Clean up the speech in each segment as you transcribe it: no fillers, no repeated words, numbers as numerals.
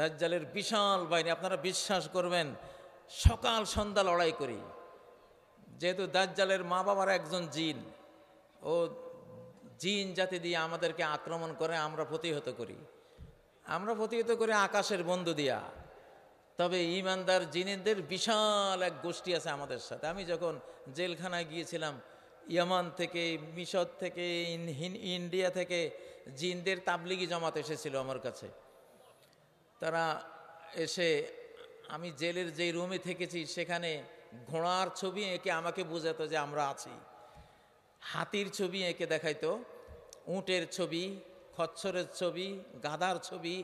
দাজ্জালের বিশাল বাহিনী, আপনারা বিশ্বাস করবেন সকাল সন্ধ্যা লড়াই করি। যেহেতু দাজ্জালের মা বাবার একজন জিন, ও জিন জাতি দিয়ে আমাদেরকে আক্রমণ করে, আমরা প্রতিহত করি আকাশের বন্ধু দিয়া। তবে ইমানদার জিনেদের বিশাল এক গোষ্ঠী আছে আমাদের সাথে। আমি যখন জেলখানায় গিয়েছিলাম, ইয়ামান থেকে, মিশর থেকে, ইন্ডিয়া থেকে জিনদের তাবলিগি জামাত এসেছিল আমার কাছে। তারা এসে, আমি জেলের যেই রুমে থেকেছি সেখানে ঘোড়ার ছবি এঁকে আমাকে বোঝাতো যে আমরা আছি, হাতির ছবি এঁকে দেখাইতো, উটের ছবি, খচ্চরের ছবি, গাধার ছবি,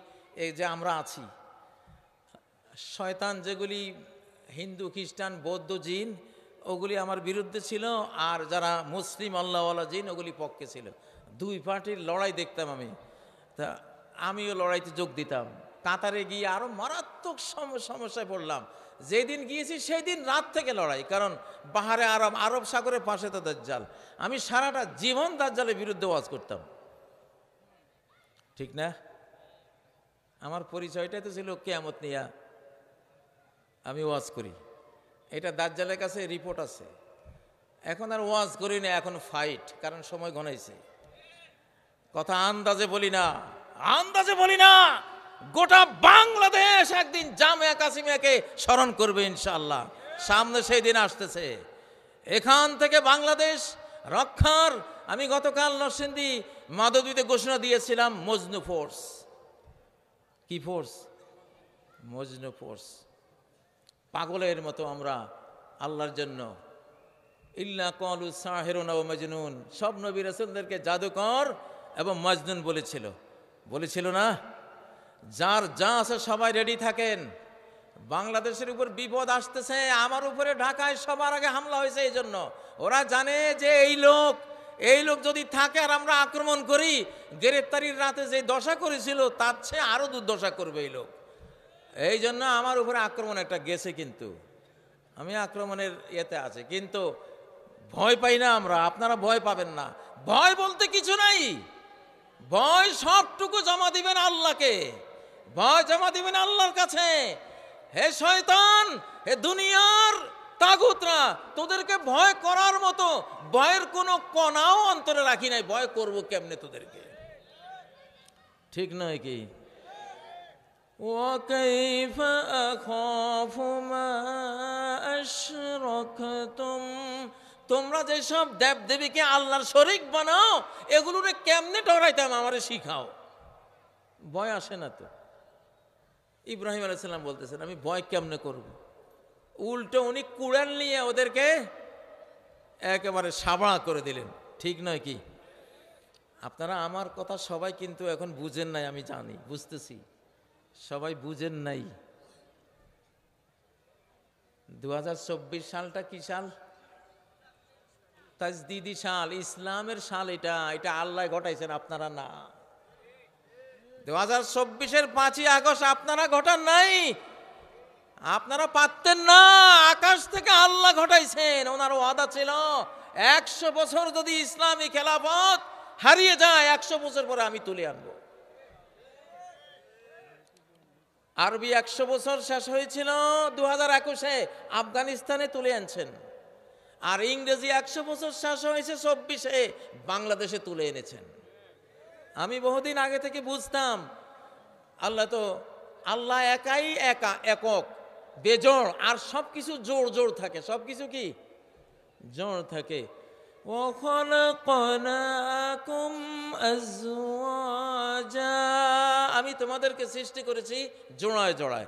এই যে আমরা আছি। শয়তান যেগুলি হিন্দু, খ্রিস্টান, বৌদ্ধ জিন, ওগুলি আমার বিরুদ্ধে ছিল, আর যারা মুসলিম আল্লাহওয়ালা জিন ওগুলি পক্ষে ছিল। দুই পার্টির লড়াই দেখতাম আমি। তা আমিও লড়াইতে যোগ দিতাম। কাতারে গিয়ে আরও মারাত্মক সমস্যায় পড়লাম। যেদিন গিয়েছি সেই দিন রাত থেকে লড়াই, কারণ বাহারে আরব সাগরের পাশে তো দাজ্জাল। আমি সারাটা জীবন দাজ্জালের বিরুদ্ধে ওয়াজ করতাম, ঠিক না? আমার পরিচয়টাই তো ছিল কিয়ামত নিয়া আমি ওয়াজ করি। এটা দাজ্জালের কাছে রিপোর্ট আছে। এখন আর ওয়াজ করি না, এখন ফাইট, কারণ সময় ঘনাইছে। কথা আন্দাজে বলি না। গোটা বাংলাদেশ একদিন জামিয়া কাসিমিয়াকে স্মরণ করবে ইনশাআল্লাহ। সামনে সেই দিন আসতেছে। এখান থেকে বাংলাদেশ রক্ষার আমি গতকাল নরসিংদী মাধবদীতে ঘোষণা দিয়েছিলাম মজনু ফোর্স। কি ফোর্স? মজনু ফোর্স। পাগলের মতো আমরা আল্লাহর জন্য, ইল্লা ক্বালু সাহিরুন ওয়া মাজনুন, সব নবী রাসূলদেরকে জাদুকর এবং মাজনুন বলেছিল না? যার যা আছে সবাই রেডি থাকেন। বাংলাদেশের উপর বিপদ আসতেছে, আমার উপরে ঢাকায় সবার আগে হামলা হয়েছে। এই জন্য ওরা জানে যে এই লোক যদি থাকে আর আমরা আক্রমণ করি, গ্রেপ্তারির রাতে যে দশা করেছিল তার চেয়ে আরো দুর্দশা করবে এই লোক। এই জন্য আমার উপরে আক্রমণ একটা গেছে, কিন্তু আমি আক্রমণের ইয়েতে আছে, কিন্তু ভয় পাই না আমরা। আপনারা ভয় পাবেন না। ভয় বলতে কিছু নাই। ভয় সবটুকু জমা দিবেন আল্লাহকে, ভয় জমা দিবেন আল্লাহর কাছে। হে শয়তান, হে দুনিয়ার তাগুতরা, তোদেরকে ভয় করার মতো ভয়ের কোনো কণাও অন্তরে রাখি নাই। ভয় করবো কেমনে তোদেরকে? ঠিক নয় কি? وَكَيْفَ أَخَافُ مَا أَشْرَكْتُمْ, তোমরা যেসব দেবদেবীকে আল্লাহর শরীক বানাও, এগুলোরে কেমনে ডরাইতাম আমারে শিখাও। ভয় আসে না তো। ইব্রাহিম আলাইহিস সালাম বলতেছেন আমি ভয় কেমনে করব? উল্টো উনি কুড়াল নিয়ে ওদেরকে একেবারে সাবড়া করে দিলেন। ঠিক নয় কি? আপনারা আমার কথা সবাই কিন্তু এখন বুঝেন নাই, আমি জানি, বুঝতেছি সবাই বুঝেন নাই। 2024 সালটা কি সাল? তাজদিদি সাল, ইসলামের সাল। এটা আল্লাহ ঘটাইছেন, আপনারা না। 2024-এর 5ই আগস্ট আপনারা ঘটান নাই, আপনারা পারতেন না। আকাশ থেকে আল্লাহ ঘটাইছেন। ওনার ওয়াদা ছিল 100 বছর যদি ইসলামী খেলাফত হারিয়ে যায়, 100 বছর পরে আমি তুলে আনবো। আরবি 100 বছর শেষ হয়েছিল 2021-এ, আফগানিস্তানে তুলে আনছেন। আর ইংরেজি 100 বছর শেষ হয়েছে 24-এ, বাংলাদেশে তুলে এনেছেন। আমি বহুদিন আগে থেকে বুঝতাম আল্লাহ একাই একক, বেজোড়, আর সবকিছু জোড় থাকে। সবকিছু কি জোড় থাকে। وَخَلَقْنَاكُمْ أَزْوَاجًا, আমি তোমাদেরকে সৃষ্টি করেছি জোড়ায় জোড়ায়।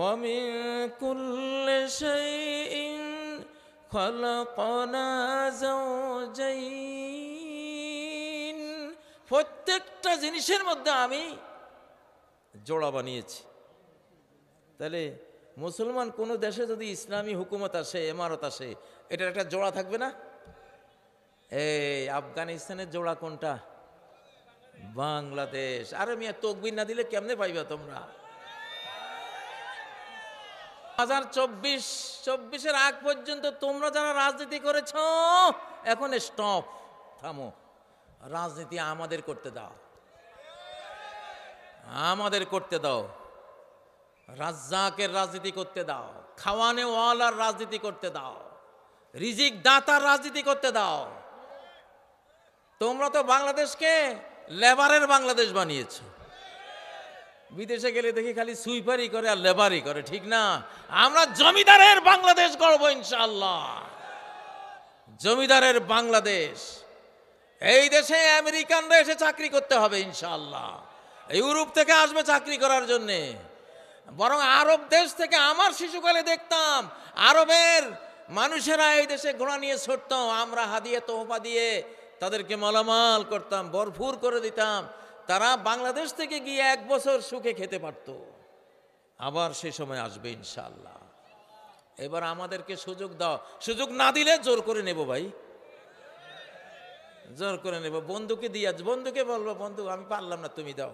وَمِن كُلِّ شَيْءٍ خَلَقْنَا زَوْجَيْنِ, প্রত্যেকটা জিনিসের মধ্যে আমি জোড়া বানিয়েছি। তাহলে মুসলমান কোন দেশে যদি ইসলামী হুকুমত আসে, ইমারত আসে, এটার একটা জোড়া থাকবে না? এই আফগানিস্তানের জোড়া কোনটা? বাংলাদেশ। আরে মিয়া, তকবির না দিলে কেমনে পাইবা তোমরা? 2024-এর আগ পর্যন্ত তোমরা যারা রাজনীতি করেছ, এখন স্টপ, থামো। রাজনীতি আমাদের করতে দাও, আমাদের করতে দাও। রাজ্জাকের রাজনীতি করতে দাও, খাওয়ানেওয়ালার রাজনীতি করতে দাও, রিজিক দাতার রাজনীতি করতে দাও। তোমরা তো বাংলাদেশকে লেবারের বাংলাদেশ বানিয়েছো। বিদেশে গেলে দেখি খালি সুইপারি করে আর লেবারি করে, ঠিক না? আমরা জমিদারের বাংলাদেশ গড়ব ইনশাআল্লাহ, জমিদারের বাংলাদেশ। এই দেশে আমেরিকানরা এসে চাকরি করতে হবে ইনশাআল্লাহ, ইউরোপ থেকে আসবে চাকরি করার জন্যে। বরং আরব দেশ থেকে আমার শিশুকালে দেখতাম আরবের মানুষেরা এই দেশে ঘোড়া নিয়ে ছুটত, আমরা হাদিয়ে তোহফা দিয়ে তাদেরকে মালামাল করতাম, ভরপুর করে দিতাম। তারা বাংলাদেশ থেকে গিয়ে 1 বছর সুখে খেতে পারত। আবার সে সময় আসবে ইনশাআল্লাহ। এবার আমাদেরকে সুযোগ দাও, সুযোগ না দিলে জোর করে নেব ভাই, জোর করে নেব। বন্ধুকে দিয়ে, বন্ধুকে বলবো, বন্ধু আমি পারলাম না, তুমি দাও।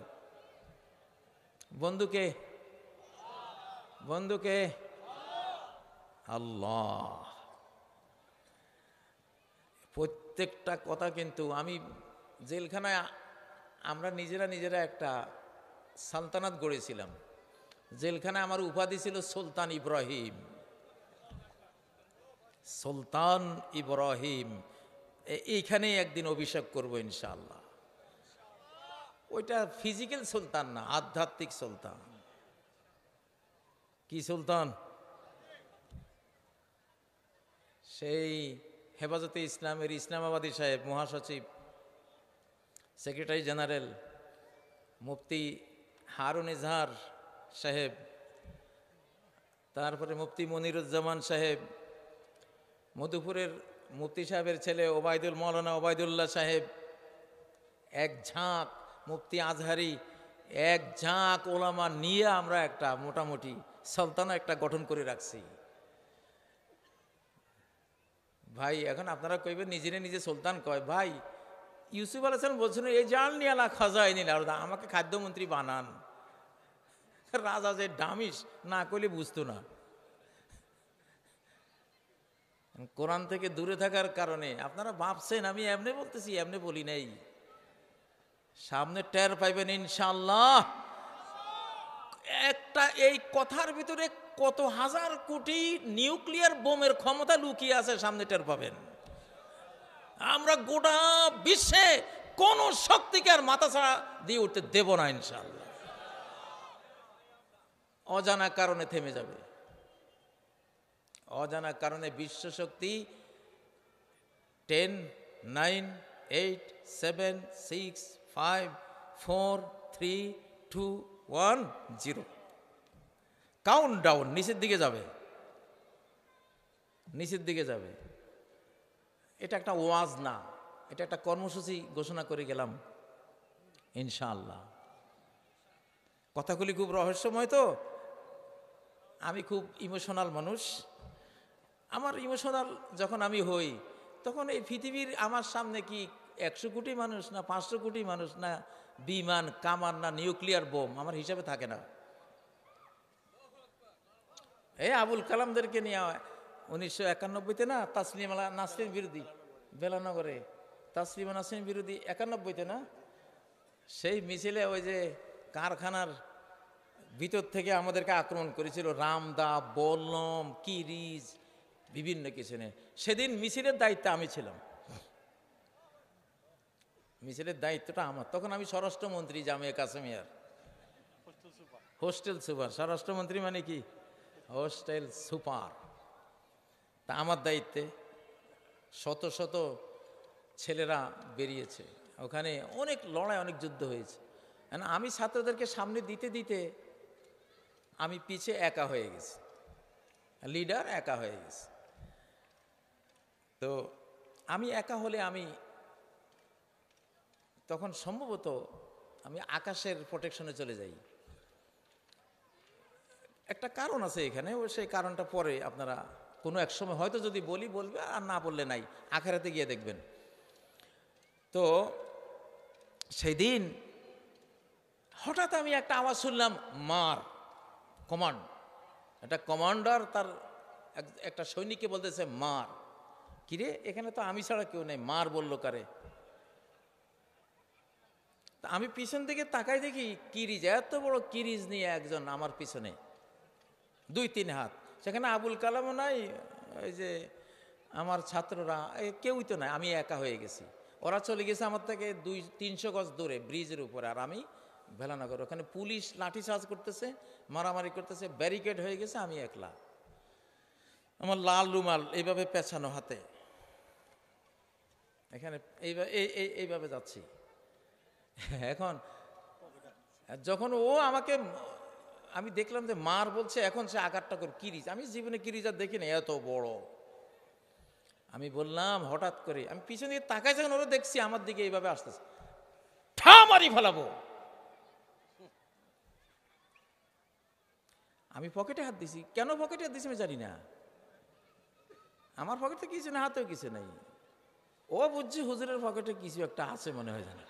বন্ধুকে, বন্ধুকে আল্লাহ। প্রত্যেকটা কথা কিন্তু আমি জেলখানায়, আমরা নিজেরা একটা সালতানাত গড়েছিলাম। জেলখানায় আমার উপাধি ছিল সুলতান ইব্রাহিম, সুলতান ইব্রাহিম। এইখানেই একদিন অভিষেক করবো ইনশাআল্লাহ। ওইটা ফিজিক্যাল সুলতান না, আধ্যাত্মিক সুলতান। কি সুলতান? সেই হেফাজতে ইসলামের ইসলামাবাদী সাহেব, মহাসচিব, সেক্রেটারি জেনারেল মুফতি হারুন ইজহার সাহেব, তারপরে মুফতি মনিরুজ্জামান সাহেব, মধুপুরের মুফতি সাহেবের ছেলে ওবায়দুল মৌলানা ওবায়দুল্লাহ সাহেব, এক ঝাঁক মুফতি আজহারি, এক ঝাঁক ওলামা নিয়ে আমরা একটা মোটামুটি সালতানা একটা গঠন করে রাখছি। ভাই এখন আপনারা কইবেন নিজে নিজে সুলতান কয়। ভাই ইউসুফ আলাইহিস সালাম বলছেন এই জাল নিয়ালা খাজাই নিলা, আমাকে খাদ্যমন্ত্রী বানান। রাজা যে ডামিস না কইলে বুঝতো না। কোরআন থেকে দূরে থাকার কারণে আপনারা ভাবছেন আমি এমনি বলতেছি, এমনি বলি নাই। সামনে টের পাইবেন ইনশাআল্লাহ। একটা এই কথার ভিতরে কত হাজার কোটি নিউক্লিয়ার বোমের ক্ষমতা লুকিয়ে আছে, সামনে টের পাবেন। আমরা গোটা বিশ্বে কোন শক্তিকে আর মাথা ছাড়া দিয়ে উঠতে দেব না ইনশাআল্লাহ। অজানা কারণে থেমে যাবে, অজানা কারণে বিশ্ব শক্তি 10, 9, 8, 7, 6, 5, 4, 3, 2, 1, 0 কাউন্ট ডাউন নিচের দিকে যাবে, নিচের দিকে যাবে। এটা একটা ওয়াজ না, এটা একটা কর্মসূচি ঘোষণা করে গেলাম ইনশাআল্লাহ। কথাগুলি খুব রহস্যময়, তো আমি খুব ইমোশনাল মানুষ। আমার ইমোশনাল যখন আমি হই, তখন এই পৃথিবীর আমার সামনে কি 100 কোটি মানুষ না 500 কোটি মানুষ না বিমান কামান না নিউক্লিয়ার বোম আমার হিসাবে থাকে না। এই আবুল কালামদেরকে নিয়ে 1991-তে না তাসলিমা নাসরিন বিরোধী, বেলানগরে তাসলিমা নাসরিন বিরোধী 91-তে না, সেই মিছিলে ওই যে কারখানার ভিতর থেকে আমাদেরকে আক্রমণ করেছিল, রামদা, বললম, কিরিজ, বিভিন্ন কিছু নিয়ে। সেদিন মিছিলের দায়িত্বে আমি ছিলাম, মিছিলের দায়িত্বটা আমার। তখন আমি স্বরাষ্ট্রমন্ত্রী জামিয়া কাসেমিয়ার, হোস্টেল সুপার। স্বরাষ্ট্রমন্ত্রী মানে কি? Hostel super. তা আমার দায়িত্বে শত শত ছেলেরা বেরিয়েছে, ওখানে অনেক লড়াই, অনেক যুদ্ধ হয়েছে। আমি ছাত্রদেরকে সামনে দিতে দিতে আমি পিছে একা হয়ে গেছি, লিডার একা হয়ে গেছে। তো আমি একা হলে আমি তখন সম্ভবত আমি আকাশের প্রোটেকশনে চলে যাই। একটা কারণ আছে এখানে, সেই কারণটা পরে আপনারা কোনো এক সময় হয়তো যদি বলি বলবে, আর না বললে নাই, আখেরাতে গিয়ে দেখবেন। তো সেই দিন হঠাৎ আমি একটা আওয়াজ শুনলাম, মার, কমান্ড। একটা কমান্ডার তার একটা সৈনিককে বলতেছে মার। কিরে, এখানে তো আমি ছাড়া কেউ নেই, মার বললো কারে? আমি পিছন থেকে তাকাই দেখি কিরিজ, এত বড় কিরিজ নিয়ে একজন আমার পিছনে 2-3 হাত। সেখানে আবুল কালামও নাই, ওই যে আমার ছাত্ররা কেউই তো নাই, আমি একা হয়ে গেছি। ওরা চলে গেছে আমার থেকে 200-300 গজ দূরে ব্রিজের উপরে, আর আমি ভেলানগর। ওখানে পুলিশ লাঠিচার্জ করতেছে, মারামারি করতেছে, ব্যারিকেড হয়ে গেছে, আমি একলা। আমার লাল রুমাল এইভাবে পেছানো হাতে, এখানে এইভাবে যাচ্ছি। এখন যখন ও আমাকে, আমি দেখলাম যে মার বলছে, এখন সে আঘাতটা করে কিরিচ, আমি জীবনে কিরিচ আর দেখিনি এত বড়। আমি বললাম হঠাৎ করে, আমি পিছনে দিকে তাকাই, যখন ওরা দেখছি আমার দিকে এইভাবে আসতেছে, ঠা মারি ফেলাবো। আমি পকেটে হাত দিছি। কেন পকেটে হাত দিছি আমি জানি না, আমার পকেটে কিছু না, হাতেও কিছু নাই। ও বুঝছি হুজুরের পকেটে কিছু একটা আছে মনে হয় জানা।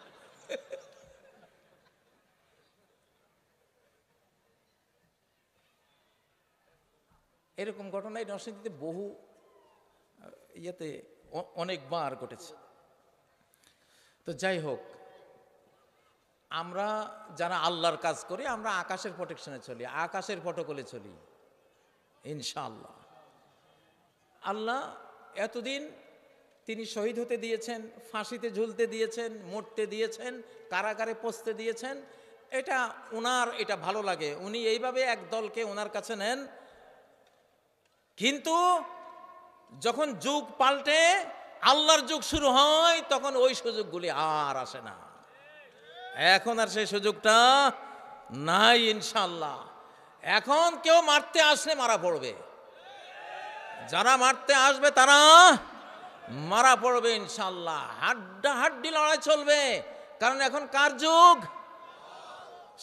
এরকম ঘটনা এই নরসিংদীতে বহু ইয়েতে অনেকবার ঘটেছে। তো যাই হোক, আমরা যারা আল্লাহর কাজ করি, আমরা আকাশের প্রোটেকশনে চলি, আকাশের প্রটোকলে চলি ইনশাআল্লাহ। আল্লাহ এতদিন তিনি শহীদ হতে দিয়েছেন, ফাঁসিতে ঝুলতে দিয়েছেন, মরতে দিয়েছেন, কারাগারে পচতে দিয়েছেন। এটা ওনার, এটা ভালো লাগে, উনি এইভাবে এক দলকে ওনার কাছে নেন। কিন্তু যখন যুগ পাল্টে আল্লাহর যুগ শুরু হয়, তখন ওই সুযোগগুলি আর আসে না। এখন আর সেই সুযোগটা নাই ইনশাআল্লাহ। এখন কেউ মারতে আসলে মারা পড়বে, যারা মারতে আসবে তারা মারা পড়বে ইনশাআল্লাহ। হাড্ডাহাড্ডি লড়াই চলবে, কারণ এখন কার যুগ?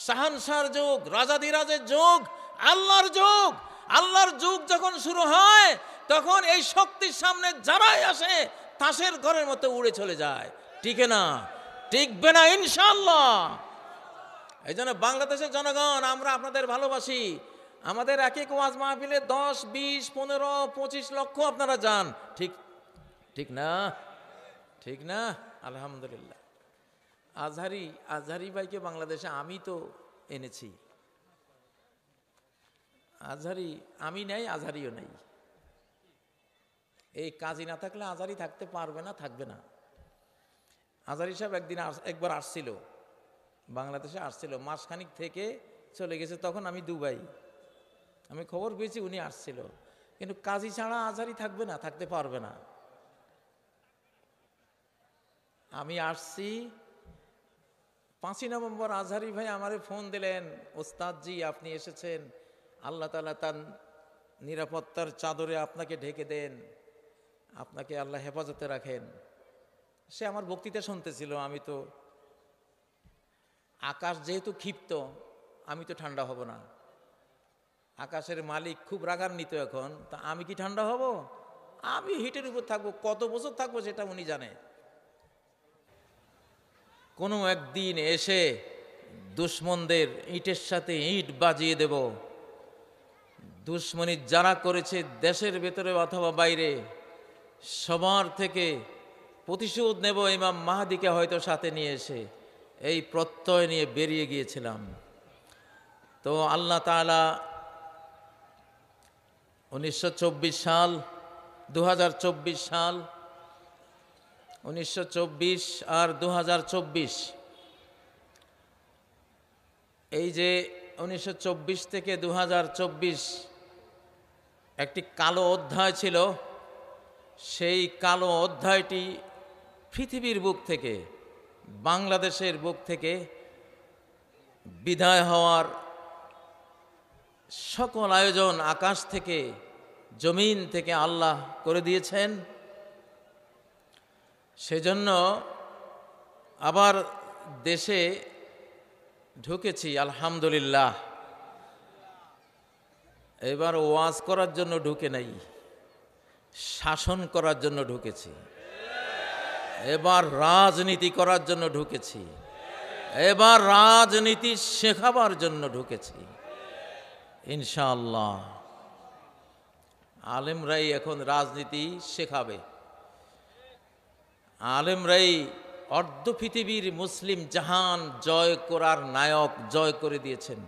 শাহানশাহর যুগ, রাজাধিরাজের যুগ, আল্লাহর যুগ। আল্লাহর যুগ যখন শুরু হয়, তখন এই শক্তির সামনে যারাই আসে তাসের ঘরের মতো উড়ে চলে যায়। টিকে না, টিকবে না ইনশাআল্লাহ। এই জন্য বাংলাদেশের জনগণ, আমরা আপনাদের ভালোবাসি। আমাদের এক এক ওয়াজ মাহফিলে 10, 20, 15, 25 লক্ষ আপনারা যান। ঠিক ঠিক না? ঠিক না? আলহামদুলিল্লাহ। আজহারি ভাইকে বাংলাদেশে আমি তো এনেছি। আজহারি আমি নাই, আজহারিও নাই। এই কাজই না থাকলে আজহারি থাকতে পারবে না, থাকবে না। আজহারি সাহেব একবার আসছিল, বাংলাদেশে আসছিল, মাসখানিক থেকে চলে গেছে। তখন আমি দুবাই, আমি খবর পেয়েছি উনি আসছিল। কিন্তু কাজী ছাড়া আজহারি থাকবে না, থাকতে পারবে না। আমি আসছি 5ই নভেম্বর, আজহারি ভাই আমারে ফোন দিলেন, ওস্তাদজি আপনি এসেছেন, আল্লাহ তাআলা তার নিরাপত্তার চাদরে আপনাকে ঢেকে দেন, আপনাকে আল্লাহ হেফাজতে রাখেন। সে আমার বক্তৃতা শুনতেছিল। আমি তো, আকাশ যেহেতু ক্ষিপ্ত, আমি তো ঠান্ডা হব না। আকাশের মালিক খুব রাগান্বিত এখন, তা আমি কি ঠান্ডা হব? আমি হিটের উপর থাকবো, কত বছর থাকবো সেটা উনি জানে। কোনো একদিন এসে দুশ্মনদের ইটের সাথে ইট বাজিয়ে দেব। দুশ্মনী যারা করেছে দেশের ভেতরে অথবা বাইরে, সবার থেকে প্রতিশোধ নেব। ইমাম মাহদিকে হয়তো সাথে নিয়ে এসে এই প্রত্যয় নিয়ে বেরিয়ে গিয়েছিলাম। তো আল্লাহ তাআলা 1924 সাল, 2024 সাল, 1924 আর 2024, এই যে 1924 থেকে 2024 একটি কালো অধ্যায় ছিল। সেই কালো অধ্যায়টি পৃথিবীর বুক থেকে, বাংলাদেশের বুক থেকে বিদায় হওয়ার সকল আয়োজন আকাশ থেকে, জমিন থেকে আল্লাহ করে দিয়েছেন। সেজন্য আবার দেশে ঢুকেছি আলহামদুলিল্লাহ। এবার ওয়াজ করার জন্য ঢুকে নাই, শাসন করার জন্য ঢুকেছি। এবার রাজনীতি করার জন্য ঢুকেছি, এবার রাজনীতি শেখাবার জন্য ঢুকেছি ইনশাআল্লাহ। আলেমরাই এখন রাজনীতি শেখাবে। আলেমরাই অর্ধ পৃথিবীর মুসলিম জাহান জয় করার নায়ক, জয় করে দিয়েছেন।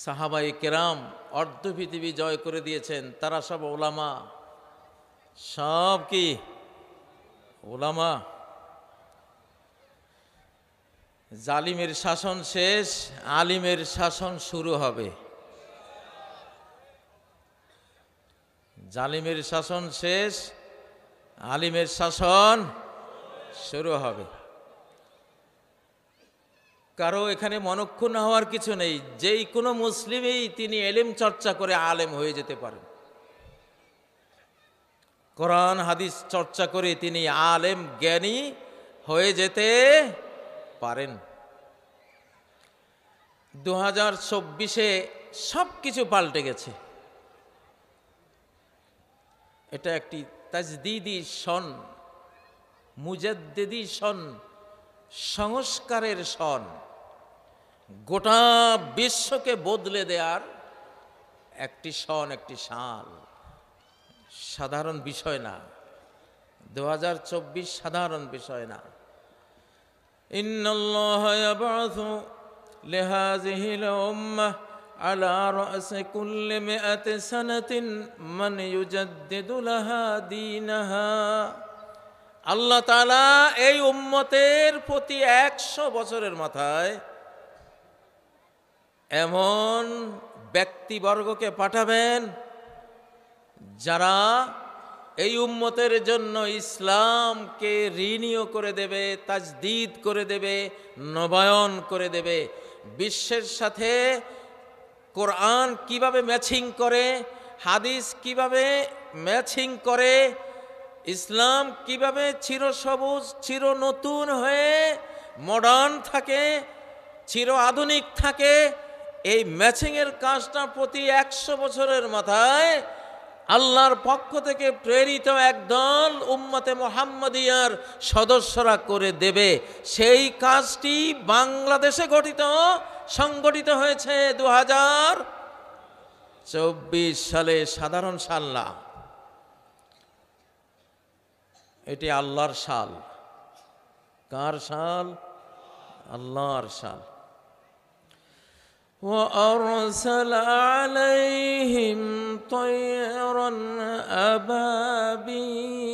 সাহাবায়ে কেরাম অর্ধ পৃথিবী জয় করে দিয়েছেন, তারা সব ওলামা, সব কি ওলামা। জালিমের শাসন শেষ, আলিমের শাসন শুরু হবে। জালিমের শাসন শেষ, আলিমের শাসন শুরু হবে। কারো এখানে মনক্ষুণ্ণ হওয়ার কিছু নেই, যেই কোনো মুসলিমই তিনি এলেম চর্চা করে আলেম হয়ে যেতে পারেন। কোরআন হাদিস চর্চা করে তিনি আলেম জ্ঞানী হয়ে যেতে পারেন। 2024-এ সব কিছু পাল্টে গেছে। এটা একটি তাজদিদি সন, মুজাদ্দিদি সন, সংস্কারের সন। গোটা বিশ্বকে বদলে দেওয়ার একটি সন, একটি সাল। সাধারণ বিষয় না, 2024 সাধারণ বিষয় না। ইন্নাল্লাহা ইয়াবআসু লিহাযিহিল উম্মাহ আলা রা'সি কুল্লি মিআতি সানাতিন মান ইউজাদ্দিদু লাহা দীনাহা। আল্লাহ তাআলা এই উম্মতের প্রতি 100 বছরের মাথায় এমন ব্যক্তিবর্গকে পাঠাবেন যারা এই উম্মতের জন্য ইসলামকে রিনিউ করে দেবে, তাজদিদ করে দেবে, নবায়ন করে দেবে। বিশ্বের সাথে কোরআন কিভাবে ম্যাচিং করে, হাদিস কিভাবে ম্যাচিং করে, ইসলাম কিভাবে চিরসবুজ চির নতুন হয়ে মডার্ন থাকে, চির আধুনিক থাকে, এই ম্যাচিংয়ের কাজটা প্রতি 100 বছরের মাথায় আল্লাহর পক্ষ থেকে প্রেরিত একদল উম্মতে মুহাম্মাদিয়ার সদস্যরা করে দেবে। সেই কাজটি বাংলাদেশে সংগঠিত হয়েছে 2024 সালে, সাধারণ সাল না, এটি আল্লাহর সাল। কার সাল? আল্লাহর সাল। وأرسل عليهم طيرا أبابيل।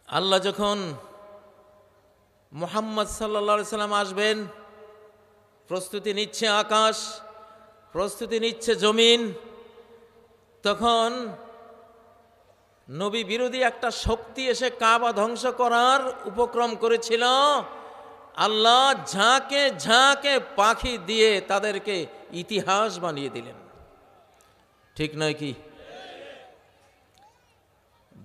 আল্লাহ যখন মুহাম্মদ সাল্লাল্লাহু আলাইহি সাল্লাম আসবেন, প্রস্তুতি নিচ্ছে আকাশ, প্রস্তুতি নিচ্ছে জমিন, তখন নবী বিরোধী একটা শক্তি এসে কাবা ধ্বংস করার উপক্রম করেছিল। আল্লাহ ঝাঁকে ঝাঁকে পাখি দিয়ে তাদেরকে ইতিহাস বানিয়ে দিলেন। ঠিক নয় কি?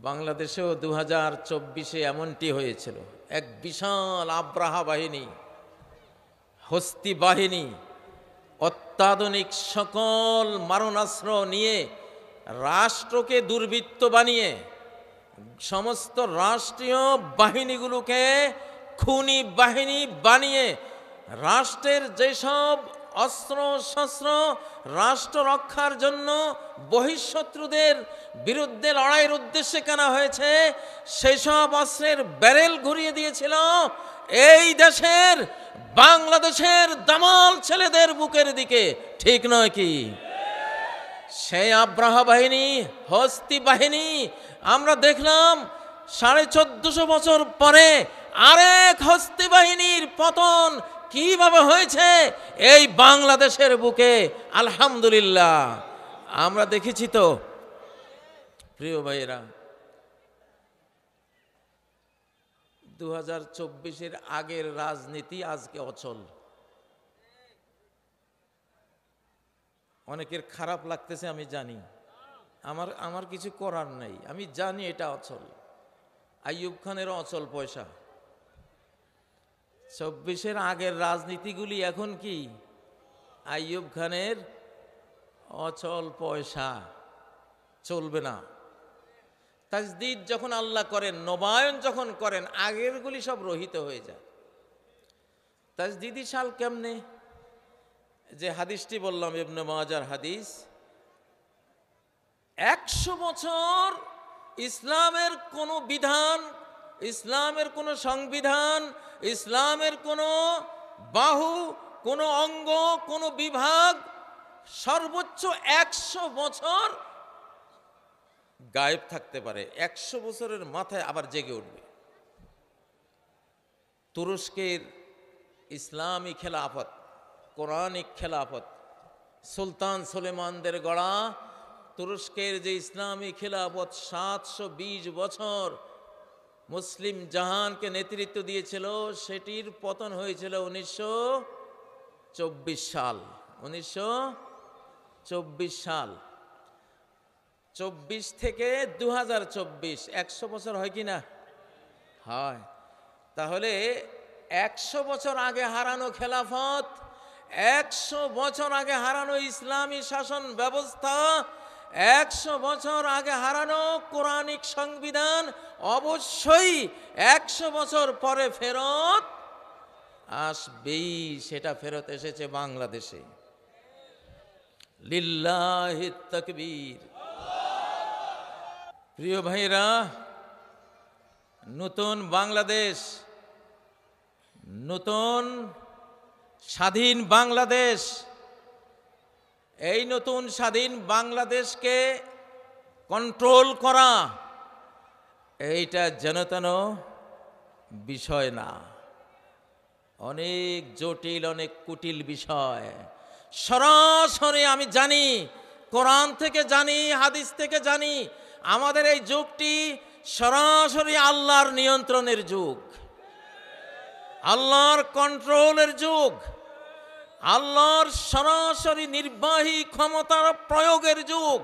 বাংলাদেশেও 2024-এ এমনটি হয়েছিল। এক বিশাল আব্রাহা বাহিনী, হস্তি বাহিনী, অত্যাধুনিক সকল মারণাস্ত্র নিয়ে রাষ্ট্রকে দুর্বৃত্ত বানিয়ে সমস্ত রাষ্ট্রীয় বাহিনীগুলোকে খুনি বাহিনী বানিয়ে রাষ্ট্রের যেসব অস্ত্র শস্ত্র রাষ্ট্র রক্ষার জন্য বহিঃশত্রুদের বিরুদ্ধে লড়াইয়ের উদ্দেশ্যে কেনা হয়েছে, সেই সব অস্ত্রের ব্যারেল ঘুরিয়ে দিয়েছিল এই দেশের বাংলাদেশের দামাল ছেলেদের বুকের দিকে। ঠিক নয় কি? সেই আব্রাহা বাহিনী, হস্তি বাহিনী আমরা দেখলাম 1450 বছর পরে আরেক হস্তি বাহিনীর পতন কিভাবে হয়েছে এই বাংলাদেশের বুকে। আলহামদুলিল্লাহ আমরা দেখেছি তো। প্রিয় ভাইয়েরা, 2024-এর আগের রাজনীতি আজকে অচল। অনেকের খারাপ লাগতেছে আমি জানি, আমার কিছু করার নেই, আমি জানি এটা অচল। আইয়ুব খানেরও অচল পয়সা। 24-এর আগের রাজনীতিগুলি এখন কি? আইয়ুব খানের অচল পয়সা, চলবে না। তাজদিদ যখন আল্লাহ করেন, নবায়ন যখন করেন, আগেরগুলি সব রহিত হয়ে যায়। তাজদিদি সাল কেমনে? যে হাদিসটি বললাম ইবনে মাজার হাদিস, 100 বছর ইসলামের কোনো বিধান, ইসলামের কোনো সংবিধান, ইসলামের কোনো বাহু, কোনো অঙ্গ, কোনো বিভাগ সর্বোচ্চ 100 বছর গায়েব থাকতে পারে, 100 বছরের মাথায় আবার জেগে উঠবে। তুরস্কের ইসলামী খেলাফত, কোরআনিক খেলাফত, সুলতান সুলেমানদের গড়া তুরস্কের যে ইসলামী খেলাফত 720 বছর মুসলিম জাহানকে নেতৃত্ব দিয়েছিল, সেটির পতন হয়েছিল 1924 সাল। 1924 সাল, 24 থেকে 2024, 100 বছর হয় কি না? হয়। তাহলে 100 বছর আগে হারানো খেলাফত, 100 বছর আগে হারানো ইসলামী শাসন ব্যবস্থা, 100 বছর আগে হারানো কোরআনিক সংবিধান অবশ্যই 100 বছর পরে ফেরত আসবেই। সেটা ফেরত এসেছে বাংলাদেশে। লিল্লাহি তাকবীর। প্রিয় ভাইরা, নতুন বাংলাদেশ, নতুন স্বাধীন বাংলাদেশ, এই নতুন স্বাধীন বাংলাদেশকে কন্ট্রোল করা এইটা যেন তেন বিষয় না, অনেক জটিল, অনেক কুটিল বিষয়। সরাসরি আমি জানি, কোরআন থেকে জানি, হাদিস থেকে জানি, আমাদের এই যুগটি সরাসরি আল্লাহর নিয়ন্ত্রণের যুগ, আল্লাহর কন্ট্রোলের যুগ, আল্লাহর সরাসরি নির্বাহী ক্ষমতার প্রয়োগের যুগ।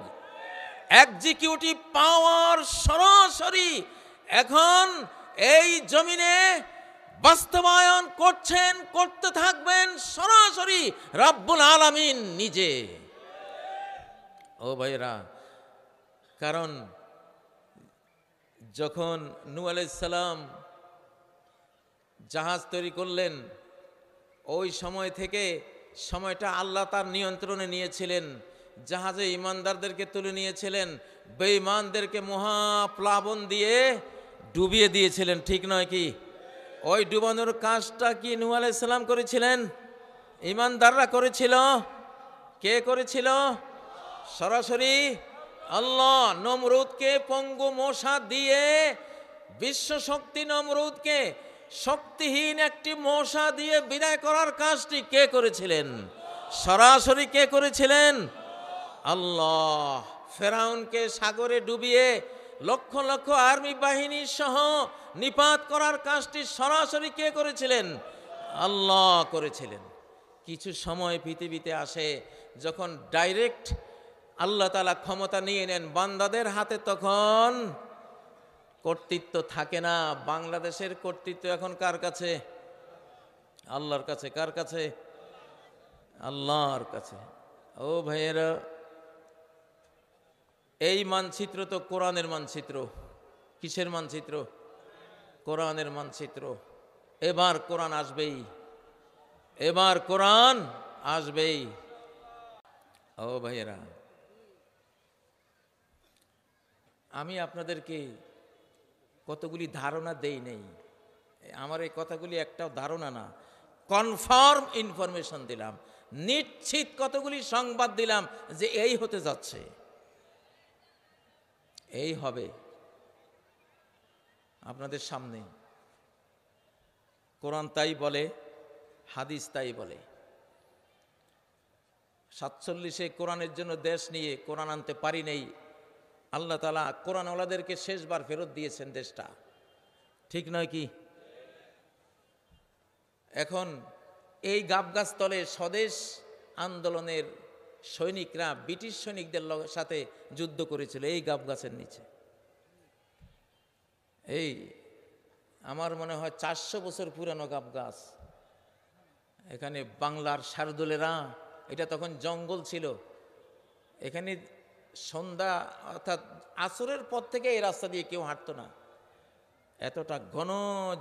এক্সিকিউটিভ পাওয়ার সরাসরি এখন এই জমিনে বাস্তবায়ন করছেন, করতে থাকবেন সরাসরি রব্বুল আলামিন নিজে। ও ভাইরা, কারণ যখন নূহ আলাইহিস সালাম জাহাজ তৈরি করলেন, ওই সময় থেকে সময়টা আল্লাহ তার নিয়ন্ত্রণে নিয়েছিলেন। জাহাজে ইমানদারদেরকে তুলে নিয়েছিলেন, বেঈমানদেরকে মহাপ্লাবন দিয়ে ডুবিয়ে দিয়েছিলেন, ঠিক নয় কি? ওই ডুবানোর কাজটা কি নূহ আলাইহিস সালাম করেছিলেন? ইমানদাররা করেছিল? কে করেছিল? সরাসরি আল্লাহ। নমরুদকে পঙ্গু মশা দিয়ে, বিশ্ব শক্তি নমরুদকে শক্তিহীন একটি মশা দিয়ে বিদায় করার কাজটি কে করেছিলেন? সরাসরি কে করেছিলেন? আল্লাহ। ফেরাউনকে সাগরে ডুবিয়ে লক্ষ লক্ষ আর্মি বাহিনী সহ নিপাত করার কাজটি সরাসরি কে করেছিলেন? আল্লাহ করেছিলেন। কিছু সময় পৃথিবীতে আসে যখন ডাইরেক্ট আল্লাহ তাআলা ক্ষমতা নিয়ে নেন বান্দাদের হাতে, তখন কর্তৃত্ব থাকে না। বাংলাদেশের কর্তৃত্ব এখন কার কাছে? আল্লাহর কাছে। কার কাছে? আল্লাহর কাছে। ও ভাইয়েরা, এই মানচিত্র তো কোরআনের মানচিত্র। কিসের মানচিত্র? কোরআনের মানচিত্র। এবার কোরআন আসবেই, এবার কোরআন আসবেই। ও ভাইয়েরা, আমি আপনাদেরকে কতগুলি ধারণা দেই নেই, আমার এই কথাগুলি একটাও ধারণা না, কনফার্ম ইনফরমেশন দিলাম, নিশ্চিত কতগুলি সংবাদ দিলাম যে এই হতে যাচ্ছে, এই হবে আপনাদের সামনে। কোরআন তাই বলে, হাদিস তাই বলে। 47-এ কোরআনের জন্য দেশ নিয়ে কোরআন আনতে পারি নেই, আল্লাহ তাআলা কোরআনওয়ালাদেরকে শেষবার ফেরত দিয়েছেন দেশটা, ঠিক নয় কি? এখন এই গাবগাছ তলে স্বদেশ আন্দোলনের সৈনিকরা ব্রিটিশ সৈনিকদের সাথে যুদ্ধ করেছিল এই গাবগাছের নিচে। এই আমার মনে হয় 400 বছর পুরানো গাবগাছ। এখানে বাংলার শারদুলেরা, এটা তখন জঙ্গল ছিল, এখানে সন্ধ্যা অর্থাৎ আসরের পর থেকে এই রাস্তা দিয়ে কেউ হাঁটতো না, এতটা ঘন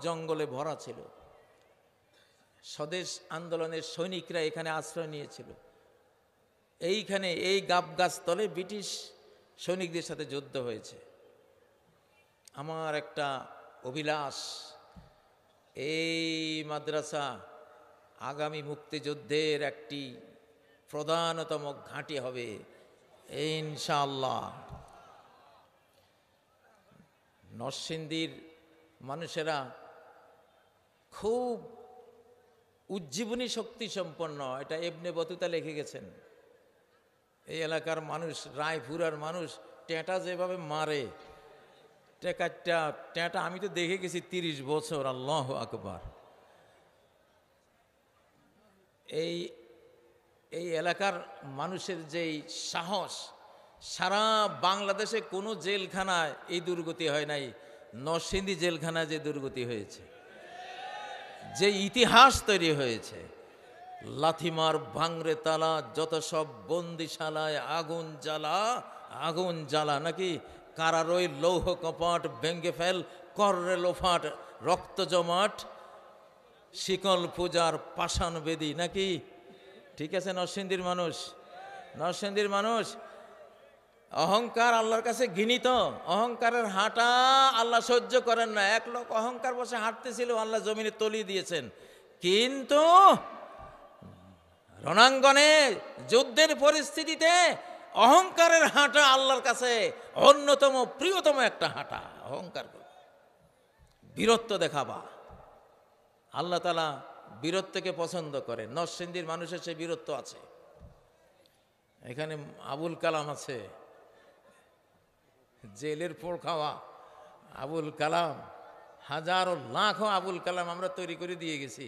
জঙ্গলে ভরা ছিল। স্বদেশ আন্দোলনের সৈনিকরা এখানে আশ্রয় নিয়েছিল। এইখানে এই গাবগাছ তলে ব্রিটিশ সৈনিকদের সাথে যুদ্ধ হয়েছে। আমার একটা অভিলাষ, এই মাদ্রাসা আগামী মুক্তিযুদ্ধের একটি প্রধানতম ঘাঁটি হবে ইনশাআল্লাহ। নরসিংদীর মানুষেরা খুব উজ্জীবনী শক্তি সম্পন্ন, এটা ইবনে বতুতা লিখে গেছেন। এই এলাকার মানুষ, রায়পুরার মানুষ টেঁটা যেভাবে মারে, টেঁটা আমি তো দেখে গেছি 30 বছর। আল্লাহু আকবার। এই এলাকার মানুষের যেই সাহস, সারা বাংলাদেশে কোনো জেলখানায় এই দুর্গতি হয় নাই, নরসিংদী জেলখানায় যে দুর্গতি হয়েছে, যে ইতিহাস তৈরি হয়েছে, লাথিমার ভাঙরে তালা, যত সব বন্দিশালায় আগুন জ্বালা, আগুন জ্বালা, নাকি কারারই লৌহ কপাট ভেঙ্গে ফেল, কররে লোফাট রক্ত জমাট, শিকল পূজার পাষাণ বেদী, নাকি? ঠিক আছে। নরসিংদীর মানুষ, নরসিংদীর মানুষ অহংকার আল্লাহর কাছে ঘৃণিত। অহংকারের হাঁটা আল্লাহ সহ্য করেন না। এক লোক অহংকার বসে হাঁটতেছিল, আল্লাহ জমিনে তলিয়ে দিয়েছেন। কিন্তু রণাঙ্গনে যুদ্ধের পরিস্থিতিতে অহংকারের হাঁটা আল্লাহর কাছে অন্যতম প্রিয়তম একটা হাঁটা। অহংকার, বীরত্ব দেখাবা, আল্লাহ তাআলা বীরত্বকে পছন্দ করে। নরসিংদীর মানুষের সে বীরত্ব আছে। এখানে আবুল কালাম আছে, জেলের পোড় খাওয়া আবুল কালাম, হাজারো লাখো আবুল কালাম আমরা তৈরি করে দিয়ে গেছি।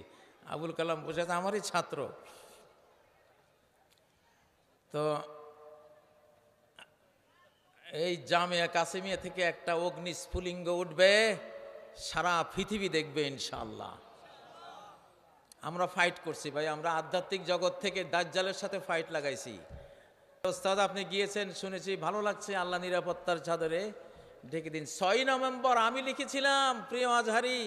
আবুল কালাম বসে আছে, আমারই ছাত্র। তো এই জামিয়া কাসিমিয়া থেকে একটা অগ্নি স্ফুলিঙ্গ উঠবে, সারা পৃথিবী দেখবে ইনশাআল্লাহ। আমরা ফাইট করছি ভাই, আমরা আধ্যাত্মিক জগৎ থেকে দাজ্জালের সাথে ফাইট লাগাইছি। ওস্তাদ আপনি গিয়েছেন শুনেছি, ভালো লাগছে। আল্লাহ নিরাপত্তার চাদরে ঢেকে দিন। 6 নভেম্বর আমি লিখেছিলাম, প্রিয় আজহারি,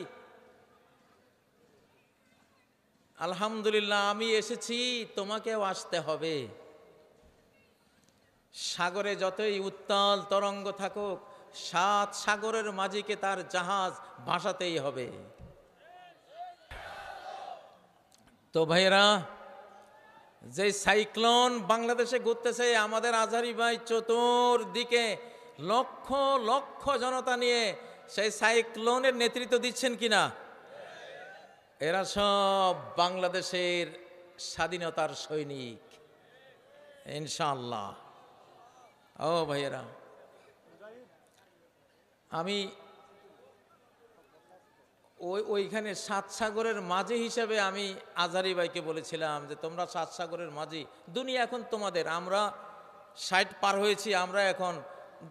আলহামদুলিল্লাহ আমি এসেছি, তোমাকেও আসতে হবে। সাগরে যতই উত্তাল তরঙ্গ থাকুক, 7 সাগরের মাঝিকে তার জাহাজ ভাসাতেই হবে। তো ভাইরা, যে সাইক্লোন বাংলাদেশে ঘুরতেছে, আমাদের আজহারি ভাই চতুর্দিকে লক্ষ লক্ষ জনতা নিয়ে সেই সাইক্লোনের নেতৃত্ব দিচ্ছেন কিনা? এরা সব বাংলাদেশের স্বাধীনতার সৈনিক ইনশাআল্লাহ। ও ভাইয়েরা, আমি ওইখানে 7 সাগরের মাঝি হিসেবে আমি আজহারি ভাইকে বলেছিলাম যে তোমরা 7 সাগরের মাঝি, দুনিয়া এখন তোমাদের। আমরা 60 পার হয়েছি, আমরা এখন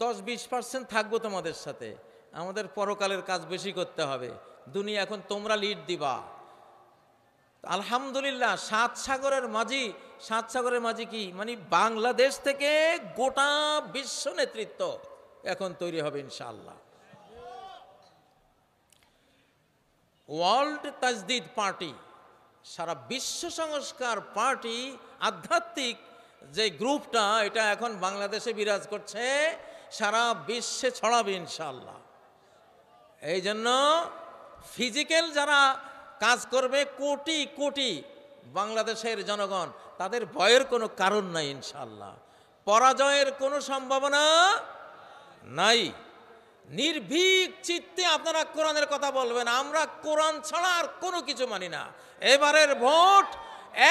10-20% থাকবো তোমাদের সাথে। আমাদের পরকালের কাজ বেশি করতে হবে, দুনিয়া এখন তোমরা লিড দিবা। আলহামদুলিল্লাহ 7 সাগরের মাঝি। 7 সাগরের মাঝি কি মানে? বাংলাদেশ থেকে গোটা বিশ্ব নেতৃত্ব এখন তৈরি হবে ইনশাআল্লাহ। ওয়ার্ল্ড তাজদিদ পার্টি, সারা বিশ্ব সংস্কার পার্টি, আধ্যাত্মিক যে গ্রুপটা, এটা এখন বাংলাদেশে বিরাজ করছে, সারা বিশ্বে ছড়াবে ইনশাআল্লাহ। এই জন্য ফিজিক্যাল যারা কাজ করবে, কোটি কোটি বাংলাদেশের জনগণ, তাদের ভয়ের কোনো কারণ নাই ইনশাআল্লাহ। পরাজয়ের কোনো সম্ভাবনা নাই। নির্ভীক চিত্তে আপনারা কোরআনের কথা বলবেন। আমরা কোরআন ছাড়া আর কোনো কিছু মানি না। এবারের ভোট,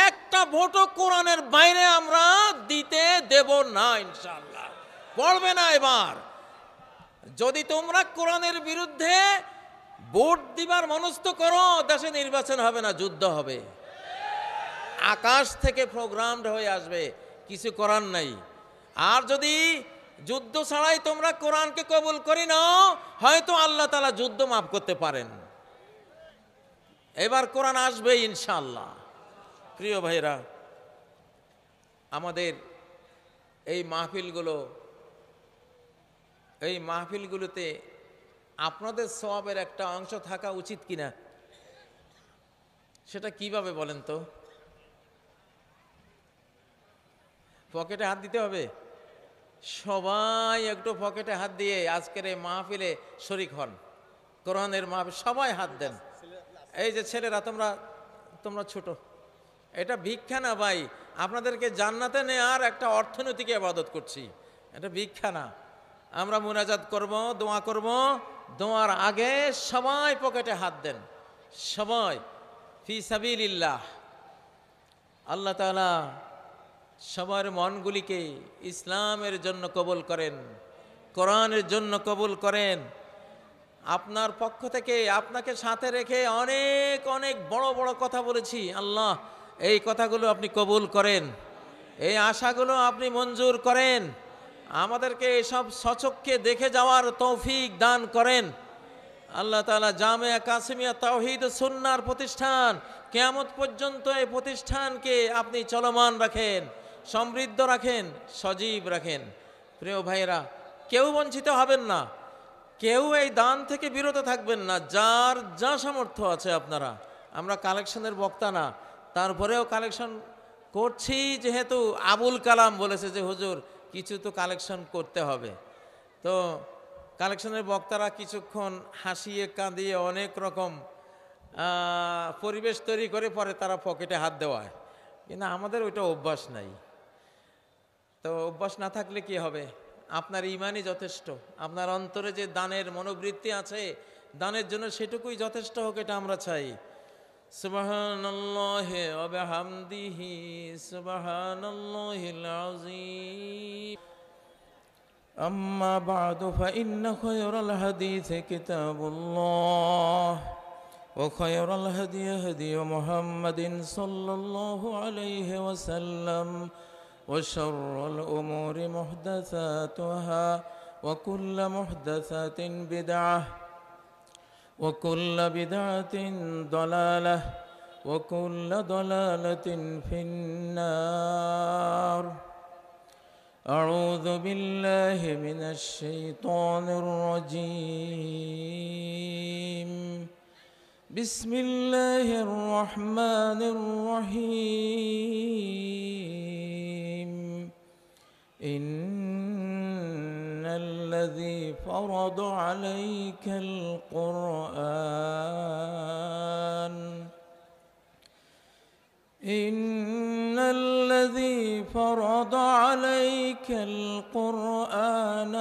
একটা ভোটও কোরআনের বাইরে আমরা দিতে দেব না ইনশাআল্লাহ। পড়বে না এবার। যদি তোমরা কোরআনের বিরুদ্ধে ভোট দিবার মনস্থ করো, দেশে নির্বাচন হবে না, যুদ্ধ হবে। আকাশ থেকে প্রোগ্রামড হয়ে আসবে, কিছু করার নাই। আর যদি যুদ্ধ ছাড়াই তোমরা কোরআনকে কবুল করি নাও, হয়তো আল্লাহ তাআলা যুদ্ধ মাফ করতে পারেন। এবার কোরআন আসবে ইনশাআল্লাহ। প্রিয় ভাইরা, আমাদের এই মাহফিলগুলোতে আপনাদের সওয়াবের একটা অংশ থাকা উচিত কিনা? সেটা কিভাবে বলেন তো? পকেটে হাত দিতে হবে। সবাই একটু পকেটে হাত দিয়ে আজকের এই মাহফিলে শরীক হন। কোরআনের মাহফিল, সবাই হাত দেন। এই যে ছেলেরা, তোমরা ছোট, এটা ভিক্ষা না ভাই, আপনাদেরকে জান্নাতে নেয়ার একটা অর্থনৈতিক ইবাদত করছি, এটা ভিক্ষা না। আমরা মুনাজাত করব, দোয়া করব, দোয়ার আগে সবাই পকেটে হাত দেন, সবাই ফি সাবিলিল্লাহ। আল্লাহ তাআলা সবার মনগুলিকে ইসলামের জন্য কবুল করেন, কোরআনের জন্য কবুল করেন। আপনার পক্ষ থেকে আপনাকে সাথে রেখে অনেক অনেক বড় বড় কথা বলেছি, আল্লাহ এই কথাগুলো আপনি কবুল করেন, এই আশাগুলো আপনি মঞ্জুর করেন, আমাদেরকে এসব সচক্ষে দেখে যাওয়ার তৌফিক দান করেন। আল্লাহ তাআলা জামিয়া কাসিমিয়া তাওহীদ ও সুন্নাহর প্রতিষ্ঠান কিয়ামত পর্যন্ত এই প্রতিষ্ঠানকে আপনি চলমান রাখেন, সমৃদ্ধ রাখেন, সজীব রাখেন। প্রিয় ভাইয়েরা, কেউ বঞ্চিত হবেন না, কেউ এই দান থেকে বিরত থাকবেন না। যার যা সামর্থ্য আছে আপনারা, আমরা কালেকশনের বক্তা না, তারপরেও কালেকশন করছি, যেহেতু আবুল কালাম বলেছে যে হুজুর কিছু তো কালেকশন করতে হবে। তো কালেকশনের বক্তারা কিছুক্ষণ হাসিয়ে কাঁদিয়ে অনেক রকম পরিবেশ তৈরি করে পরে তারা পকেটে হাত দেওয়ায়, কিন্তু আমাদের ওইটা অভ্যাস নাই। তো অভ্যাস না থাকলে কি হবে? আপনার ঈমানই যথেষ্ট, আপনার অন্তরে যে দানের মনোবৃত্তি আছে, দানের জন্য সেটুকুই যথেষ্ট হোক, এটা আমরা চাই। সুবহানাল্লাহি ওয়া বিহামদিহি সুবহানাল্লাহিল আযীম। আম্মা বা'দু ফাইন্না খায়রাল হাদীসি কিতাবুল্লাহ ওয়া খায়রাল হাদী হাদী মুহাম্মাদিন সাল্লাল্লাহু আলাইহি ওয়াসাল্লাম وشر الأمور محدثاتها وكل محدثة بدعة وكل بدعة ضلالة وكل ضلالة في النار. أعوذ بالله من الشيطان الرجيم. بسم الله الرحمن الرحيم. إن الذي فرض عليك القرآن إن الذي فرض عليك القرآن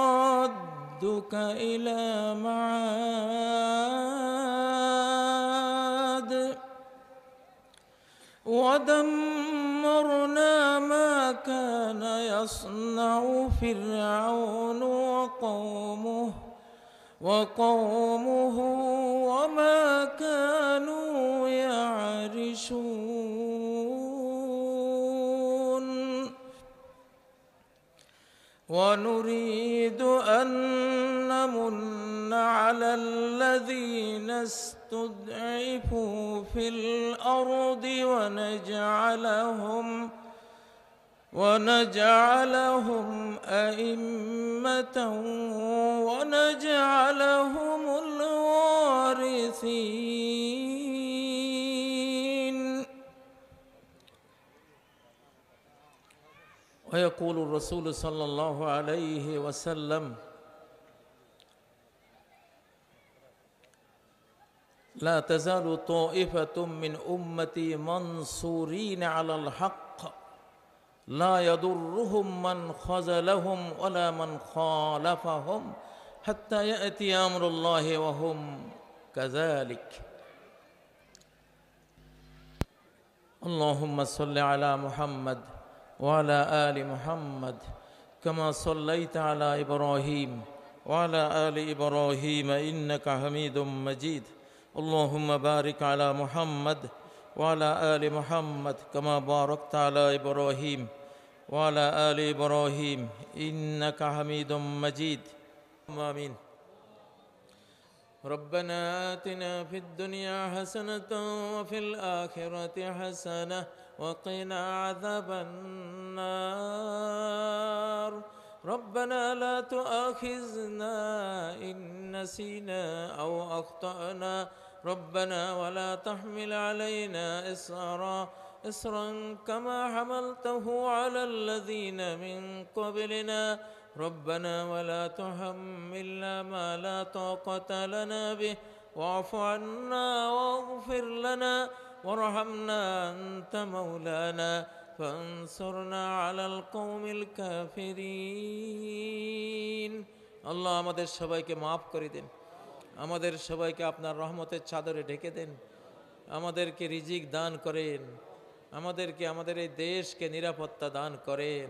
لرادك إلى معاد ودمرنا ما كان يصنع فرعون وقومه وما كانوا يعرشون ونريد أن نمن على الذين استضعفوا في الأرض ونجعلهم أئمة ونجعلهم الوارثين. ويقول الرسول صلى الله عليه وسلم: لا تزال طائفة من أمتي منصورين على الحق لا يضرهم من خذلهم ولا من خالفهم حتى يأتي أمر الله وهم كذلك. اللهم صل على محمد وعلى آل محمد كما صليت على إبراهيم وعلى آل إبراهيم إنك حميد مجيد. اللهم بارك على محمد وعلى آل محمد كما باركت على إبراهيم وعلى آل إبراهيم إنك حميد مجيد. آمين. ربنا آتنا في الدنيا حسنة وفي الآخرة حسنة وقنا عذاب النار. ربنا لا تؤاخذنا إن نسينا أو أخطأنا ربنا ولا تحمل علينا إصرا كما حملته على الذين من قبلنا ربنا ولا تحملنا ما لا طاقة لنا به واعف عنا واغفر لنا وارحمنا أنت مولانا فانصرنا على القوم الكافرين আল্লাহ আমাদের সবাইকে মাফ করে দিন, আমাদের সবাইকে আপনার রহমতের চাদরে ঢেকে দেন, আমাদেরকে রিজিক দান করেন, আমাদেরকে আমাদের এই দেশকে নিরাপত্তা দান করেন।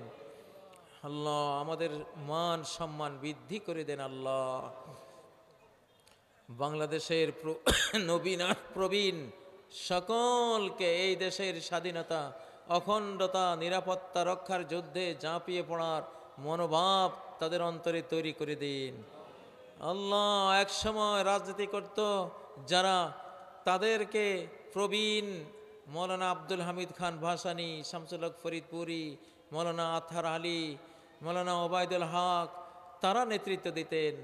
আল্লাহ আমাদের মান সম্মান বৃদ্ধি করে দেন। আল্লাহ বাংলাদেশের নবীন আর প্রবীণ সকলকে এই দেশের স্বাধীনতা, অখণ্ডতা, নিরাপত্তা রক্ষার যুদ্ধে ঝাঁপিয়ে পড়ার মনোভাব তাদের অন্তরে তৈরি করে দিন। আল্লাহ এক সময় রাজনীতি করত যারা, তাদেরকে প্রবীণ মৌলানা আব্দুল হামিদ খান ভাসানী, শামসুল হক ফরিদপুরি, মৌলানা আতহার আলী, মৌলানা ওবায়দুল হক, তারা নেতৃত্ব দিতেন।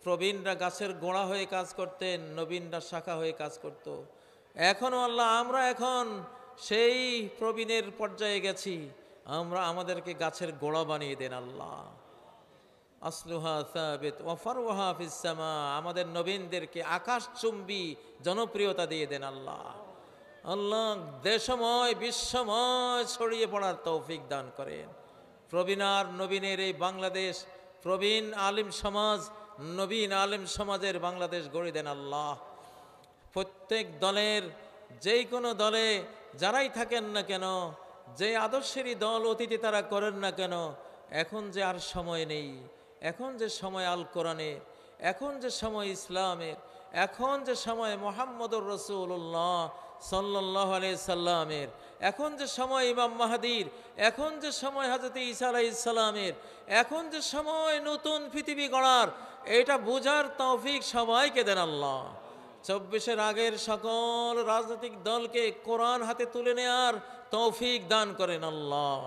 প্রবীণরা গাছের গোড়া হয়ে কাজ করতেন, নবীনরা শাখা হয়ে কাজ করত। এখনও আল্লাহ আমরা এখন সেই প্রবীণের পর্যায়ে গেছি, আমরা আমাদেরকে গাছের গোড়া বানিয়ে দেন। আল্লাহ আসলুহা সাবিত ওয়া ফারউহা ফিস সামা, আমাদের নবীনদেরকে আকাশচুম্বী জনপ্রিয়তা দিয়ে দেন। আল্লাহ আল্লাহ দেশময় বিশ্বময় ছড়িয়ে পড়ার তৌফিক দান করেন। প্রবীণ আর নবীনের এই বাংলাদেশ, প্রবীণ আলিম সমাজ, নবীন আলিম সমাজের বাংলাদেশ গড়ে দেন। আল্লাহ প্রত্যেক দলের, যেই কোনো দলে যারাই থাকেন না কেন, যে আদর্শেরই দল অতীতে তারা করেন না কেন, এখন যে আর সময় নেই, এখন যে সময় আল কোরআনের, এখন যে সময় ইসলামের, এখন যে সময় মুহাম্মদুর রাসূলুল্লাহ সাল্লাল্লাহু আলাইহি সাল্লামের, এখন যে সময় ইমাম মাহদীর, এখন যে সময় হযরত ঈসা আলাইহিস সালামের, এখন যে সময় নতুন পৃথিবী গড়ার, এটা বোঝার তৌফিক সবাইকে দেন। আল্লাহ 24-এর আগের সকল রাজনৈতিক দলকে কোরআন হাতে তুলে নেয়ার তৌফিক দান করেন। আল্লাহ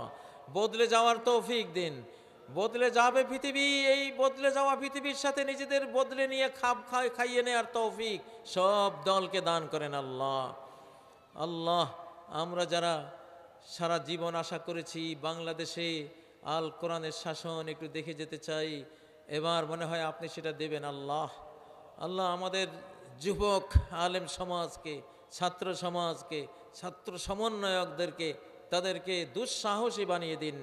বদলে যাওয়ার তৌফিক দিন। বদলে যাবে পৃথিবী, এই বদলে যাওয়া পৃথিবীর সাথে নিজেদের বদলে নিয়ে খাইয়ে নেওয়ার তৌফিক সব দলকে দান করেন। আল্লাহ আল্লাহ আমরা যারা সারা জীবন আশা করেছি বাংলাদেশে আল কোরআনের শাসন একটু দেখে যেতে চাই, এবার মনে হয় আপনি সেটা দেবেন। আল্লাহ আল্লাহ আমাদের যুবক আলেম সমাজকে, ছাত্র সমাজকে, ছাত্র সমন্বয়কদেরকে, তাদেরকে দুঃসাহসী বানিয়ে দিন,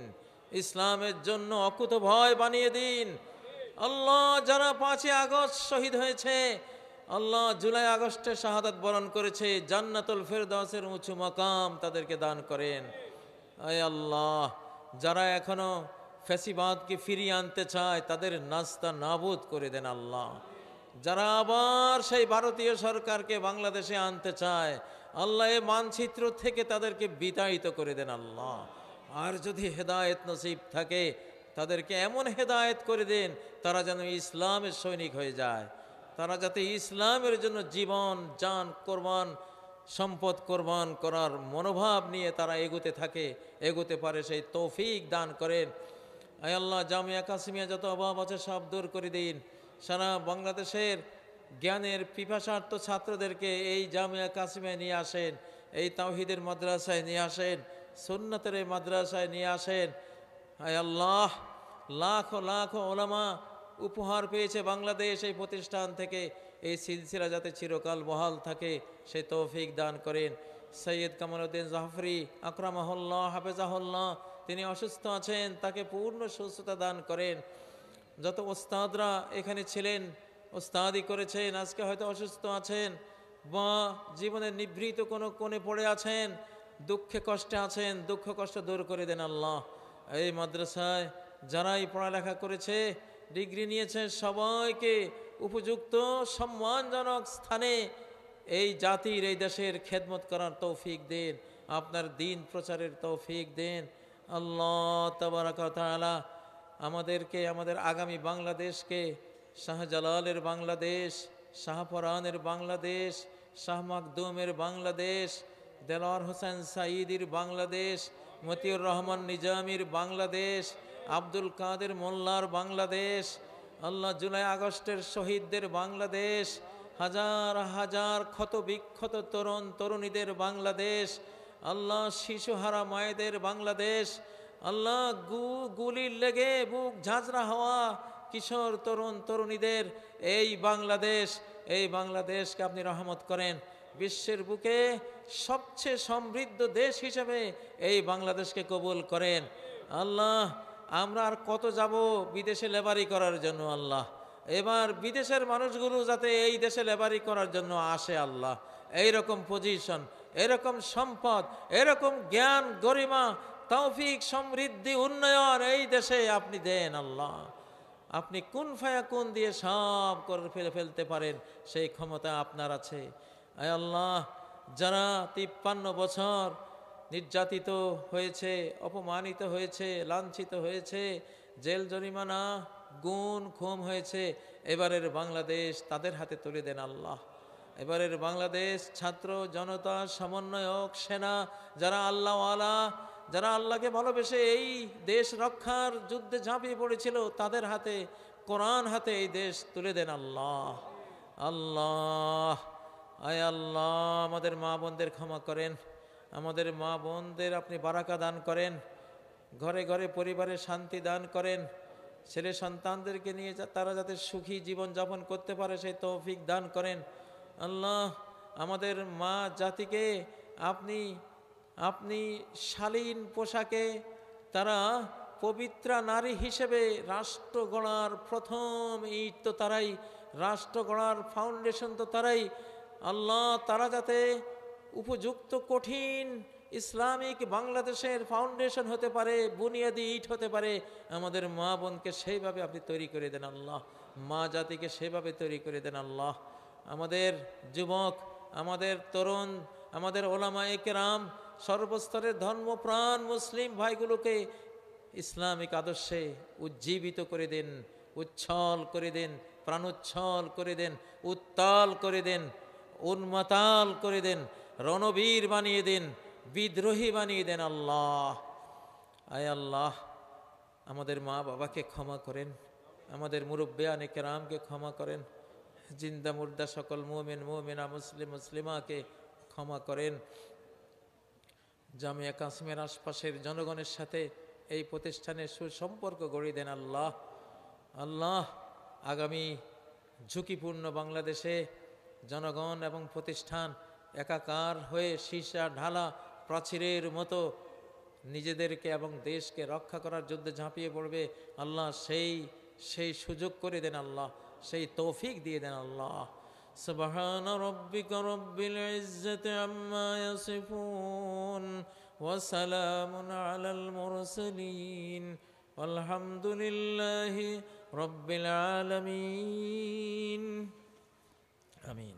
ইসলামের জন্য অকুতভয় বানিয়ে দিন। আল্লাহ যারা 5ই আগস্ট শহীদ হয়েছে, আল্লাহ জুলাই আগস্টে শাহাদাত বরণ করেছে, জান্নাতুল ফেরদাউসের উঁচু মাকাম তাদেরকে দান করেন। আয় আল্লাহ যারা এখনো ফ্যাসিবাদকে ফিরিয়ে আনতে চায়, তাদের নাস্তা নাবুদ করে দেন। আল্লাহ যারা আবার সেই ভারতীয় সরকারকে বাংলাদেশে আনতে চায়, আল্লাহ এই মানচিত্র থেকে তাদেরকে বিতাড়িত করে দেন। আল্লাহ আর যদি হেদায়েত নসিব থাকে, তাদেরকে এমন হেদায়েত করে দেন তারা যেন ইসলামের সৈনিক হয়ে যায়, তারা যাতে ইসলামের জন্য জীবন জান কোরবান, সম্পদ কোরবান করার মনোভাব নিয়ে তারা এগোতে পারে, সেই তৌফিক দান করেন। আয় আল্লাহ জামিয়া কাসিমিয়া যত অভাব আছে সব দূর করে দিন। সারা বাংলাদেশের জ্ঞানের পিপাসার্থ ছাত্রদেরকে এই জামিয়া কাসিমিয়ায় নিয়ে আসেন, এই তাওহীদের মাদ্রাসায় নিয়ে আসেন, সুন্নতের এই মাদ্রাসায় নিয়ে আসেন। আয় আল্লাহ লাখো লাখো ওলামা উপহার পেয়েছে বাংলাদেশ এই প্রতিষ্ঠান থেকে, এই সিলসিলা যাতে চিরকাল বহাল থাকে সেই তৌফিক দান করেন। সৈয়দ কামালউদ্দিন জাফরি আকরামাহুল্লাহ হাফেজাহুল্লাহ, তিনি অসুস্থ আছেন, তাকে পূর্ণ সুস্থতা দান করেন। যত ওস্তাদরা এখানে ছিলেন, ওস্তাদি করেছেন, আজকে হয়তো অসুস্থ আছেন বা জীবনের নিভৃত কোনো কোণে পড়ে আছেন, দুঃখে কষ্টে আছেন, দুঃখ কষ্ট দূর করে দেন। আল্লাহ এই মাদ্রাসায় যারাই পড়ালেখা করেছে, ডিগ্রি নিয়েছে, সবাইকে উপযুক্ত সম্মানজনক স্থানে এই জাতির, এই দেশের খেদমত করার তৌফিক দেন, আপনার দিন প্রচারের তৌফিক দেন। আল্লাহ তাবারাক ওয়া তাআলা আমাদেরকে, আমাদের আগামী বাংলাদেশকে শাহজালালের বাংলাদেশ, শাহপরানের বাংলাদেশ, শাহ মাকদুমের বাংলাদেশ, দেলোয়ার হোসেন সাঈদীর বাংলাদেশ, মতিউর রহমান নিজামীর বাংলাদেশ, আব্দুল কাদের মোল্লার বাংলাদেশ, আল্লাহ জুলাই আগস্টের শহীদদের বাংলাদেশ, হাজার হাজার ক্ষত বিক্ষত তরুণ তরুণীদের বাংলাদেশ, আল্লাহ শিশুহারা মায়েদের বাংলাদেশ, আল্লাহ গুলির লেগে বুক ঝাঁঝরা হওয়া কিশোর তরুণ তরুণীদের এই বাংলাদেশকে আপনি রহমত করেন। বিশ্বের বুকে সবচেয়ে সমৃদ্ধ দেশ হিসেবে এই বাংলাদেশকে কবুল করেন। আল্লাহ আমরা আর কত যাব বিদেশে লেবারি করার জন্য? আল্লাহ এবার বিদেশের মানুষগুলো যাতে এই দেশে লেবারি করার জন্য আসে। আল্লাহ এইরকম পজিশন, এরকম সম্পদ, এরকম জ্ঞান, গরিমা, তৌফিক, সমৃদ্ধি, উন্নয়ন এই দেশে আপনি দেন। আল্লাহ আপনি কুন ফায়াকুন দিয়ে সব করে ফেলতে পারেন, সেই ক্ষমতা আপনার আছে। আয় আল্লাহ যারা 53 বছর নির্যাতিত হয়েছে, অপমানিত হয়েছে, লাঞ্ছিত হয়েছে, জেল জরিমানা, গুণ খুম হয়েছে, এবারের বাংলাদেশ তাদের হাতে তুলে দেন। আল্লাহ এবারের বাংলাদেশ ছাত্র জনতা, সমন্বয়ক, সেনা, যারা আল্লাহওয়ালা, যারা আল্লাহকে ভালোবেসে এই দেশ রক্ষার যুদ্ধে ঝাঁপিয়ে পড়েছিল, তাদের হাতে, কোরআন হাতে এই দেশ তুলে দেন। আল্লাহ আল্লাহ আয় আল্লাহ আমাদের মা বোনদের ক্ষমা করেন, আমাদের মা বোনদের আপনি বারাকা দান করেন, ঘরে ঘরে পরিবারে শান্তি দান করেন, ছেলে সন্তানদেরকে নিয়ে তারা যাতে সুখী জীবন যাপন করতে পারে সেই তৌফিক দান করেন। আল্লাহ আমাদের মা জাতিকে আপনি শালীন পোশাকে, তারা পবিত্রা নারী হিসেবে রাষ্ট্র গড়ার প্রথম ইট তো তারাই, রাষ্ট্র গড়ার ফাউন্ডেশন তো তারাই। আল্লাহ তারা যাতে উপযুক্ত কঠিন ইসলামিক বাংলাদেশের ফাউন্ডেশন হতে পারে, বুনিয়াদি ইট হতে পারে, আমাদের মা বোনকে সেইভাবে আপনি তৈরি করে দেন। আল্লাহ মা জাতিকে সেভাবে তৈরি করে দেন। আল্লাহ আমাদের যুবক, আমাদের তরুণ, আমাদের ওলামায়ে কেরাম, সর্বস্তরের ধর্মপ্রাণ মুসলিম ভাইগুলোকে ইসলামিক আদর্শে উজ্জীবিত করে দেন, উচ্ছল করে দেন, প্রাণোচ্ছল করে দেন, উত্তাল করে দেন, উন্মাতাল করে দেন, রণবীর বানিয়ে দেন, বিদ্রোহী বানিয়ে দেন। আল্লাহ আয় আল্লাহ আমাদের মা বাবাকে ক্ষমা করেন, আমাদের মুরব্বিয়ানে কেরামকে ক্ষমা করেন, জিন্দা মুর্দা সকল মুমিন মুমিনা মুসলিম মুসলিমাকে ক্ষমা করেন। জামিয়া কাসিমের আশপাশের জনগণের সাথে এই প্রতিষ্ঠানের সুসম্পর্ক গড়িয়ে দেন। আল্লাহ আল্লাহ আগামী ঝুঁকিপূর্ণ বাংলাদেশে জনগণ এবং প্রতিষ্ঠান একাকার হয়ে সীসা ঢালা প্রাচীরের মতো নিজেদেরকে এবং দেশকে রক্ষা করার যুদ্ধে ঝাঁপিয়ে পড়বে। আল্লাহ সেই সুযোগ করে দেন। আল্লাহ সেই তৌফিক দিয়ে দেন। আল্লাহ সুবহান রাব্বিকা রাব্বিল ইজ্জাতি আম্মা ইয়াসিফুন ওয়া সালামুন আলাল মুরসালিন ওয়ালহামদুলিল্লাহি রাব্বিল আলামিন। আমিন।